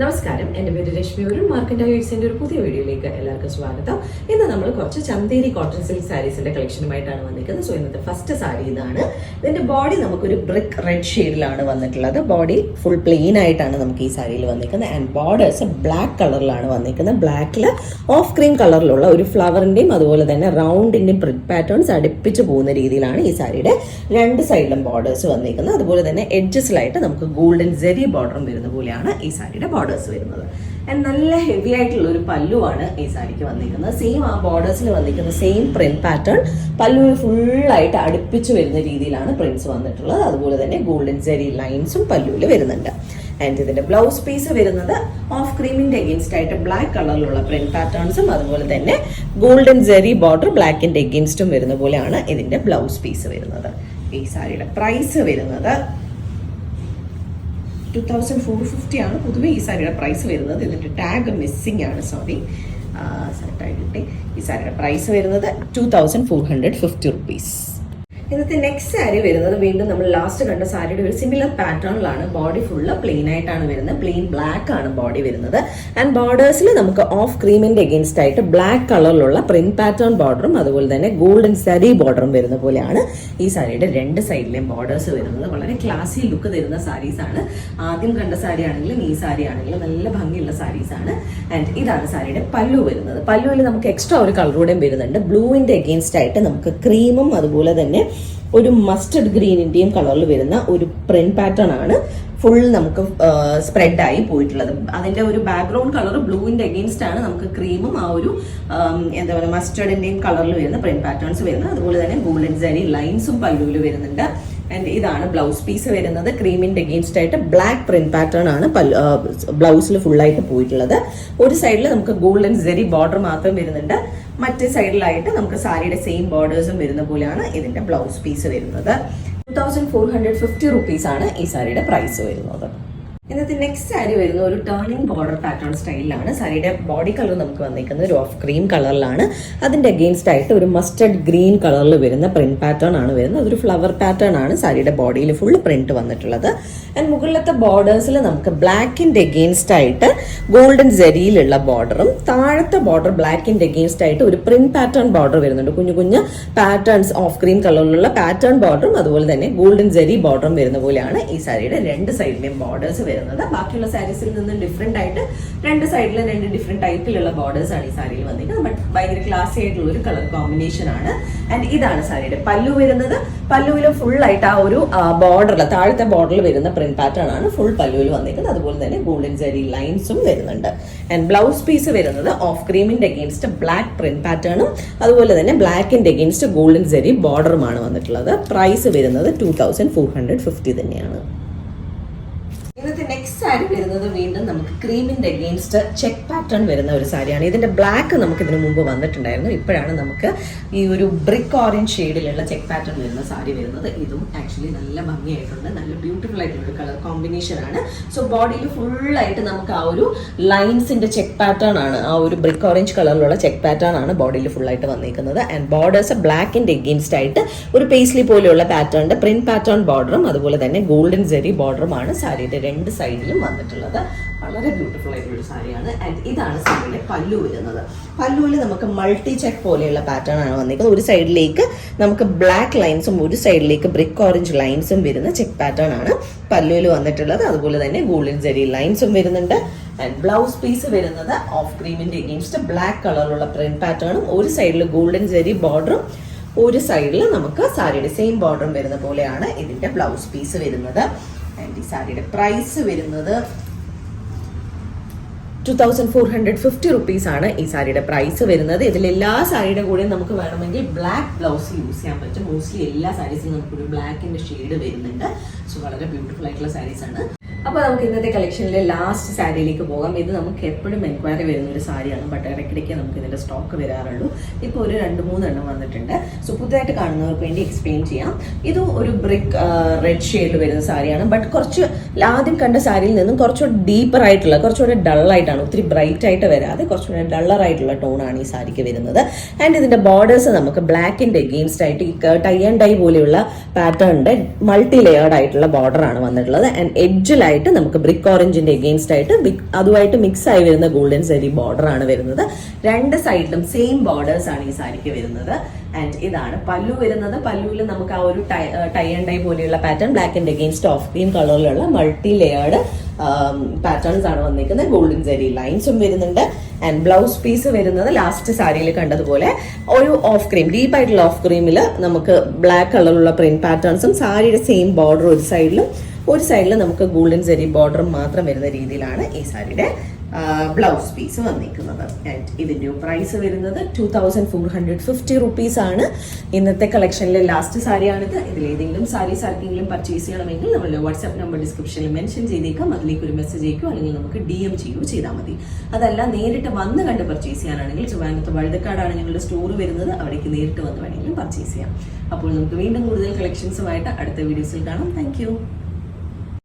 നമസ്കാരം, എൻ്റെ പേര് രശ്മി. ഒരു മാർക്കറ്റ് ഐറ്റ്സിന്റെ ഒരു പുതിയ വീഡിയോയിലേക്ക് എല്ലാവർക്കും സ്വാഗതം. ഇന്ന് നമ്മൾ കുറച്ച് ചന്തേരി കോട്ടൺ സിൽക്ക് സാരീസിന്റെ കളക്ഷനുമായിട്ടാണ് വന്നിരിക്കുന്നത്. സോ ഇന്നത്തെ ഫസ്റ്റ് സാരി ഇതാണ്. ഇതിന്റെ ബോഡി നമുക്കൊരു ബ്രിക്ക് റെഡ് ഷെയ്ഡിലാണ് വന്നിട്ടുള്ളത്. ബോഡി ഫുൾ പ്ലെയിൻ ആയിട്ടാണ് നമുക്ക് ഈ സാരിയിൽ വന്നിരിക്കുന്നത്. ആൻഡ് ബോർഡേഴ്സ് ബ്ലാക്ക് കളറിലാണ് വന്നിരിക്കുന്നത്. ബ്ലാക്കിൽ ഓഫ് ക്രീം കളറിലുള്ള ഒരു ഫ്ലവറിന്റെയും അതുപോലെ തന്നെ റൗണ്ടിന്റെയും പ്രിന്റ് പാറ്റേൺസ് അടുപ്പിച്ച് പോകുന്ന രീതിയിലാണ് ഈ സാരിയുടെ രണ്ട് സൈഡിലും ബോർഡേഴ്സ് വന്നിരിക്കുന്നത്. അതുപോലെ തന്നെ എഡ്ജസിലായിട്ട് നമുക്ക് ഗോൾഡൻ ജെറി ബോർഡറും വരുന്ന പോലെയാണ് ഈ സാരിയുടെ ബോർഡേഴ്സ് വരുന്നത്. ആൻഡ് നല്ല ഹെവി ആയിട്ടുള്ള ഒരു പല്ലുവാണ് ഈ സാരിക്ക് വന്നിരിക്കുന്നത്. സെയിം ആ ബോർഡേഴ്സിൽ വന്നിരിക്കുന്ന സെയിം പ്രിന്റ് പാറ്റേൺ പല്ലുവിൽ ഫുള്ളായിട്ട് അടുപ്പിച്ച് വരുന്ന രീതിയിലാണ് പ്രിന്റ്സ് വന്നിട്ടുള്ളത്. അതുപോലെ തന്നെ ഗോൾഡൻ ജെറി ലൈൻസും പല്ലുവിൽ വരുന്നുണ്ട്. ആൻഡ് ഇതിന്റെ ബ്ലൗസ് പീസ് വരുന്നത് ഓഫ് ക്രീമിന്റെ എഗെയിൻസ്റ്റ് ആയിട്ട് ബ്ലാക്ക് കളറിലുള്ള പ്രിന്റ് പാറ്റേൺസും അതുപോലെ തന്നെ ഗോൾഡൻ ജെറി ബോർഡർ ബ്ലാക്കിന്റെ എഗെയിൻസ്റ്റും വരുന്ന പോലെയാണ് ഇതിന്റെ ബ്ലൗസ് പീസ് വരുന്നത്. ഈ സാരിയുടെ പ്രൈസ് വരുന്നത് 2450 ആണ് പൊതുവെ ഈ സാരിയുടെ പ്രൈസ് വരുന്നത്. ഇതിന്റെ ടാഗ് മിസ്സിംഗ് ആണ്, സോറി, സെറ്റായിട്ട് ഈ സാരിയുടെ പ്രൈസ് വരുന്നത് 2450 റുപ്പീസ്. ഇന്നത്തെ നെക്സ്റ്റ് സാരി വരുന്നത് വീണ്ടും നമ്മൾ ലാസ്റ്റ് കണ്ട സാരിയുടെ ഒരു സിമിലർ പാറ്റേണിലാണ്. ബോഡി ഫുള്ള് പ്ലെയിൻ ആയിട്ടാണ് വരുന്നത്. പ്ലെയിൻ ബ്ലാക്ക് ആണ് ബോഡി വരുന്നത്. ആൻഡ് ബോർഡേഴ്സിൽ നമുക്ക് ഓഫ് ക്രീമിന്റെ എഗെയിൻസ്റ്റ് ആയിട്ട് ബ്ലാക്ക് കളറിലുള്ള പ്രിന്റ് പാറ്റേൺ ബോർഡറും അതുപോലെ തന്നെ ഗോൾഡൻ സാരി ബോർഡറും വരുന്ന പോലെയാണ് ഈ സാരിയുടെ രണ്ട് സൈഡിലെയും ബോർഡേഴ്സ് വരുന്നത്. വളരെ ക്ലാസി ലുക്ക് തരുന്ന സാരീസ് ആണ്. ആദ്യം കണ്ട സാരി ആണെങ്കിലും ഈ സാരി ആണെങ്കിലും നല്ല ഭംഗിയുള്ള സാരീസ് ആണ്. ആൻഡ് ഇതാണ് സാരിയുടെ പല്ലു വരുന്നത്. പല്ലുവിൽ നമുക്ക് എക്സ്ട്രാ ഒരു കളറൂടെയും വരുന്നുണ്ട്. ബ്ലൂവിന്റെ എഗെയിൻസ്റ്റ് ആയിട്ട് നമുക്ക് ക്രീമും അതുപോലെ തന്നെ ഒരു മസ്റ്റർഡ് ഗ്രീനിന്റെയും കളറിൽ വരുന്ന ഒരു പ്രിന്റ് പാറ്റേൺ ആണ് ഫുൾ നമുക്ക് സ്പ്രെഡ് ആയി പോയിട്ടുള്ളത്. അതിന്റെ ഒരു ബാക്ക്ഗ്രൗണ്ട് കളർ ബ്ലൂവിന്റെ എഗെയിൻസ്റ്റ് ആണ് നമുക്ക് ക്രീമും ആ ഒരു എന്താ പറയുക മസ്റ്റർഡിന്റെയും കളറിൽ വരുന്ന പ്രിന്റ് പാറ്റേൺസ് വരുന്നത്. അതുപോലെ തന്നെ ഗോൾഡൻ ജെറി ലൈൻസും പല്ലുവിൽ വരുന്നുണ്ട്. ആൻഡ് ഇതാണ് ബ്ലൗസ് പീസ് വരുന്നത്. ക്രീമിന്റെ എഗെയിൻസ്റ്റ് ആയിട്ട് ബ്ലാക്ക് പ്രിന്റ് പാറ്റേൺ ആണ് ബ്ലൗസിൽ ഫുൾ ആയിട്ട് പോയിട്ടുള്ളത്. ഒരു സൈഡിൽ നമുക്ക് ഗോൾഡൻ ജെറി ബോർഡർ മാത്രം വരുന്നുണ്ട്. മറ്റേ സൈഡിലായിട്ട് നമുക്ക് സാരിയുടെ സെയിം ബോർഡേഴ്സും വരുന്ന പോലെയാണ് ഇതിന്റെ ബ്ലൗസ് പീസ് വരുന്നത്. 2450 റുപ്പീസ് ആണ് ഈ സാരിയുടെ പ്രൈസ് വരുന്നത്. ഇന്നത്തെ നെക്സ്റ്റ് സാരി വരുന്ന ഒരു ടേണിംഗ് ബോർഡർ പാറ്റേൺ സ്റ്റൈലിലാണ്. സാരിയുടെ ബോഡി കളർ നമുക്ക് വന്നിരിക്കുന്നത് ഒരു ഓഫ് ക്രീം കളറിലാണ്. അതിന്റെ അഗെയിൻസ്റ്റ് ആയിട്ട് ഒരു മസ്റ്റർഡ് ഗ്രീൻ കളറിൽ വരുന്ന പ്രിന്റ് പാറ്റേൺ ആണ് വരുന്നത്. അതൊരു ഫ്ലവർ പാറ്റേൺ ആണ് സാരിയുടെ ബോഡിയിൽ ഫുൾ പ്രിന്റ് വന്നിട്ടുള്ളത്. ആൻഡ് മുകളിലത്തെ ബോർഡേഴ്സിൽ നമുക്ക് ബ്ലാക്കിന്റെ അഗെയിൻസ്റ്റ് ആയിട്ട് ഗോൾഡൻ ജെറിയിലുള്ള ബോർഡറും താഴത്തെ ബോർഡർ ബ്ലാക്കിന്റെ അഗെയിൻസ്റ്റ് ആയിട്ട് ഒരു പ്രിന്റ് പാറ്റേൺ ബോർഡർ വരുന്നുണ്ട്. കുഞ്ഞു കുഞ്ഞു പാറ്റേൺസ് ഓഫ് ക്രീം കളറിലുള്ള പാറ്റേൺ ബോർഡറും അതുപോലെ തന്നെ ഗോൾഡൻ ജെറി ബോർഡറും വരുന്ന പോലെയാണ് ഈ സാരിയുടെ രണ്ട് സൈഡിലെയും ബോർഡേഴ്സ് വരുന്നത്. ബാക്കിയുള്ള സാരീസിൽ നിന്ന് ഡിഫറെന്റ് ആയിട്ട് രണ്ട് സൈഡിലും രണ്ട് ഡിഫറെന്റ് ടൈപ്പിലുള്ള ബോർഡേഴ്സ് ആണ് ഈ സാരിയിൽ വന്നിരിക്കുന്നത്. ബട്ട് ഭയങ്കര ക്ലാസി ആയിട്ടുള്ള ഒരു കളർ കോമ്പിനേഷൻ ആണ്. ആൻഡ് ഇതാണ് സാരിയുടെ പല്ലു വരുന്നത്. പല്ലുവിലും ഫുൾ ആയിട്ട് ആ ഒരു ബോർഡറിൽ താഴത്തെ ബോർഡറിൽ വരുന്ന പ്രിന്റ് പാറ്റേൺ ആണ് ഫുൾ പല്ലുവിൽ വന്നിരിക്കുന്നത്. അതുപോലെ തന്നെ ഗോൾഡൻ ജെറി ലൈൻസും വരുന്നുണ്ട്. ആൻഡ് ബ്ലൗസ് പീസ് വരുന്നത് ഓഫ് ക്രീമിന്റെ അഗെയിൻസ്റ്റ് ബ്ലാക്ക് പ്രിന്റ് പാറ്റേണും അതുപോലെ തന്നെ ബ്ലാക്കിന്റെ അഗെയിൻസ്റ്റ് ഗോൾഡൻ ജെറി ബോർഡറുമാണ് വന്നിട്ടുള്ളത്. പ്രൈസ് വരുന്നത് 2450 തന്നെയാണ്. ഇന്നത്തെ നെക്സ്റ്റ് സാരി വരുന്നത് വീണ്ടും നമുക്ക് ക്രീമിന്റെ അഗെയിൻസ്റ്റ് ചെക്ക് പാറ്റേൺ വരുന്ന ഒരു സാരിയാണ്. ഇതിന്റെ ബ്ലാക്ക് നമുക്ക് ഇതിനു മുമ്പ് വന്നിട്ടുണ്ടായിരുന്നു. ഇപ്പോഴാണ് നമുക്ക് ഈ ഒരു ബ്രിക്ക് ഓറഞ്ച് ഷെയ്ഡിലുള്ള ചെക്ക് പാറ്റേൺ വരുന്ന സാരി വരുന്നത്. ഇതും ആക്ച്വലി നല്ല ഭംഗിയായിട്ടുണ്ട്. നല്ല ബ്യൂട്ടിഫുൾ ആയിട്ടുള്ള ഒരു കളർ കോമ്പിനേഷൻ ആണ്. സോ ബോഡിയിൽ ഫുള്ളായിട്ട് നമുക്ക് ആ ഒരു ലൈൻസിന്റെ ചെക്ക് പാറ്റേൺ ആണ്, ആ ഒരു ബ്രിക്ക് ഓറഞ്ച് കളറിലുള്ള ചെക്ക് പാറ്റേൺ ആണ് ബോഡിയിൽ ഫുള്ളായിട്ട് വന്നിരിക്കുന്നത്. ആൻഡ് ബോർഡേഴ്സ് ബ്ലാക്കിന്റെ അഗെയിൻസ്റ്റ് ആയിട്ട് ഒരു പേസ്ലി പോലെയുള്ള പാറ്റേണിന്റെ പ്രിന്റ് പാറ്റേൺ ബോർഡറും അതുപോലെ തന്നെ ഗോൾഡൻ ജെറി ബോർഡറുമാണ് സാരിയുടെ രണ്ട് സൈഡിലും വന്നിട്ടുള്ളത്. വളരെ ബ്യൂട്ടിഫുൾ ആയിട്ടുള്ള സാരിയാണ്. ആൻഡ് ഇതാണ് സാരിയുടെ പല്ലു വരുന്നത്. പല്ലുവിൽ നമുക്ക് മൾട്ടി ചെക്ക് പോലെയുള്ള പാറ്റേൺ ആണ് വന്നിരിക്കുന്നത്. ഒരു സൈഡിലേക്ക് നമുക്ക് ബ്ലാക്ക് ലൈൻസും ഒരു സൈഡിലേക്ക് ബ്രിക്ക് ഓറഞ്ച് ലൈൻസും വരുന്ന ചെക്ക് പാറ്റേൺ ആണ് പല്ലുവിൽ വന്നിട്ടുള്ളത്. അതുപോലെ തന്നെ ഗോൾഡൻ ജെറി ലൈൻസും വരുന്നുണ്ട്. ആൻഡ് ബ്ലൗസ് പീസ് വരുന്നത് ഓഫ് ക്രീമിന്റെ അഗെയിൻസ്റ്റ് ബ്ലാക്ക് കളറിലുള്ള പ്രിന്റ് പാറ്റേണും ഒരു സൈഡിൽ ഗോൾഡൻ ജെറി ബോർഡറും ഒരു സൈഡിൽ നമുക്ക് സാരിയുടെ സെയിം ബോർഡറും വരുന്ന പോലെയാണ് ഇതിന്റെ ബ്ലൗസ് പീസ് വരുന്നത്. ആൻഡ് ഈ സാരിയുടെ പ്രൈസ് വരുന്നത് 2450 റുപ്പീസ് ആണ് ഈ സാരിയുടെ പ്രൈസ് വരുന്നത്. ഇതിൽ എല്ലാ സാരിയുടെ കൂടെ നമുക്ക് വേണമെങ്കിൽ ബ്ലാക്ക് ബ്ലൗസ് യൂസ് ചെയ്യാൻ പറ്റും. മോസ്റ്റ്ലി എല്ലാ സാരീസിലും നമുക്കൊരു ബ്ലാക്കിന്റെ ഷെയ്ഡ് വരുന്നുണ്ട്. സോ വളരെ ബ്യൂട്ടിഫുൾ ആയിട്ടുള്ള സാരീസ് ആണ്. അപ്പോൾ നമുക്ക് ഇന്നത്തെ കളക്ഷനിലെ ലാസ്റ്റ് സാരിയിലേക്ക് പോകാം. ഇത് നമുക്ക് എപ്പോഴും എൻക്വയറി വരുന്ന ഒരു സാരിയാണ്. ബട്ട് ഇടയ്ക്കിടയ്ക്ക് നമുക്ക് ഇതിന്റെ സ്റ്റോക്ക് വരാറുള്ളൂ. ഇപ്പോൾ ഒരു 2-3 എണ്ണം വന്നിട്ടുണ്ട്. സോ പുതുതായിട്ട് കാണുന്നവർക്ക് വേണ്ടി എക്സ്പ്ലെയിൻ ചെയ്യാം. ഇത് ഒരു ബ്രിക്ക് റെഡ് ഷെയ്ഡിൽ വരുന്ന സാരിയാണ്. ബട്ട് കുറച്ച് ആദ്യം കണ്ട സാരിയിൽ നിന്നും കുറച്ചുകൂടെ ഡീപ്പർ ആയിട്ടുള്ള, കുറച്ചുകൂടെ ഡള്ളായിട്ടാണ്, ഒത്തിരി ബ്രൈറ്റ് ആയിട്ട് വരാതെ കുറച്ചുകൂടെ ഡള്ളർ ആയിട്ടുള്ള ടോണാണ് ഈ സാരിക്ക് വരുന്നത്. ആൻഡ് ഇതിന്റെ ബോർഡേഴ്സ് നമുക്ക് ബ്ലാക്കിന്റെ അഗെയിൻസ്റ്റ് ആയിട്ട് ഈ ടൈ ആൻഡ് ഡൈ പോലെയുള്ള പാറ്റേണിന്റെ മൾട്ടി ലെയേർഡ് ആയിട്ടുള്ള ബോർഡർ ആണ് വന്നിട്ടുള്ളത്. ആൻഡ് എഡ്ജിലായിട്ട് ആയിട്ട് നമുക്ക് ബ്രിക്ക് ഓറഞ്ചിന്റെ എഗെയിൻസ്റ്റ് ആയിട്ട് അതുമായിട്ട് മിക്സ് ആയി വരുന്ന ഗോൾഡൻ സെറി ബോർഡർ ആണ് വരുന്നത്. രണ്ട് സൈഡിലും സെയിം ബോർഡേഴ്സ് ആണ് ഈ സാരിക്ക് വരുന്നത്. ആൻഡ് ഇതാണ് പല്ലു വരുന്നത്. പല്ലുവിൽ നമുക്ക് ആ ഒരു ടൈ ആൻഡ് ഡൈ പോലെയുള്ള pattern, black and against of cream കളറിലുള്ള മൾട്ടി ലെയേർഡ് പാറ്റേൺസ് ആണ് വന്നിരിക്കുന്നത്. ഗോൾഡൻ സെറി ലൈൻസും വരുന്നുണ്ട്. ആൻഡ് ബ്ലൗസ് പീസ് വരുന്നത് ലാസ്റ്റ് സാരിയിൽ കണ്ടതുപോലെ ഒരു ഓഫ് ക്രീം, ഡീപ്പായിട്ടുള്ള ഓഫ് ക്രീമിൽ നമുക്ക് ബ്ലാക്ക് കളറിലുള്ള പ്രിന്റ് പാറ്റേൺസും സാരിയുടെ സെയിം ബോർഡർ ഒരു സൈഡിൽ നമുക്ക് ഗോൾഡൻ സെറി ബോർഡർ മാത്രം വരുന്ന രീതിയിലാണ് ഈ സാരിയുടെ ബ്ലൗസ് പീസ് വന്നിരിക്കുന്നത്. ആൻഡ് ഇതിന്റെ പ്രൈസ് വരുന്നത് 2450 റുപ്പീസ് ആണ്. ഇന്നത്തെ കളക്ഷനിലെ ലാസ്റ്റ് സാരിയാണിത്. ഇതിലേതെങ്കിലും സാരീസ് ആർക്കെങ്കിലും പർച്ചേസ് ചെയ്യണമെങ്കിൽ നമ്മളുടെ വാട്സ്ആപ്പ് നമ്പർ ഡിസ്ക്രിപ്ഷനിൽ മെൻഷൻ ചെയ്തേക്കാം. അതിലേക്ക് ഒരു മെസ്സേജ് അയക്കുകയോ അല്ലെങ്കിൽ നമുക്ക് DM ചെയ്യുകയോ ചെയ്താൽ മതി. അതല്ല നേരിട്ട് വന്ന് കണ്ട് പർച്ചേസ് ചെയ്യാനാണെങ്കിൽ ട്രിവാൻഡ്രത്ത് വഴുതക്കാടാണ് ഞങ്ങളുടെ സ്റ്റോർ വരുന്നത്. അവിടേക്ക് നേരിട്ട് വന്ന് വേണമെങ്കിലും പർച്ചേസ് ചെയ്യാം. അപ്പോൾ നമുക്ക് വീണ്ടും കൂടുതൽ കളക്ഷൻസുമായിട്ട് അടുത്ത വീഡിയോസിൽ കാണാം. താങ്ക്